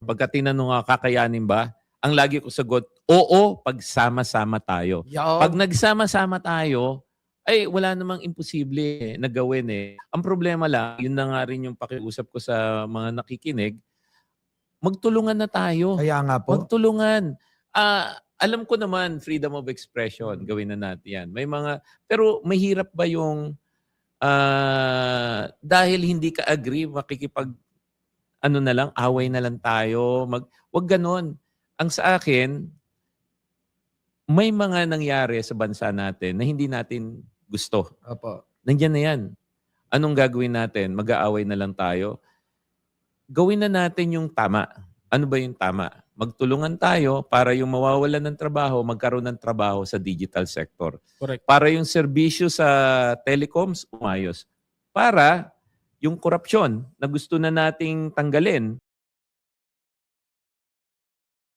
Pagka tinanong nga, kakayanin ba? Ang lagi ko sagot, oo, pag sama-sama tayo. Pag Yan. nagsama-sama tayo, ay wala namang imposible na gawin eh. Ang problema lang, yun na nga rin yung pakiusap ko sa mga nakikinig, magtulungan na tayo. Kaya nga po. Magtulungan. Alam ko naman, freedom of expression, gawin na natin yan. May mga, pero mahirap ba yung dahil hindi ka agree, makikipag ano na lang, away na lang tayo. Wag ganon. Ang sa akin, may mga nangyari sa bansa natin na hindi natin gusto. Opo. Nandiyan na yan. Anong gagawin natin? Mag-aaway na lang tayo? Gawin na natin yung tama. Ano ba yung tama? Magtulungan tayo para yung mawawalan ng trabaho, magkaroon ng trabaho sa digital sector. Correct. Para yung serbisyo sa telecoms, umayos. Para yung korupsyon na gusto na nating tanggalin,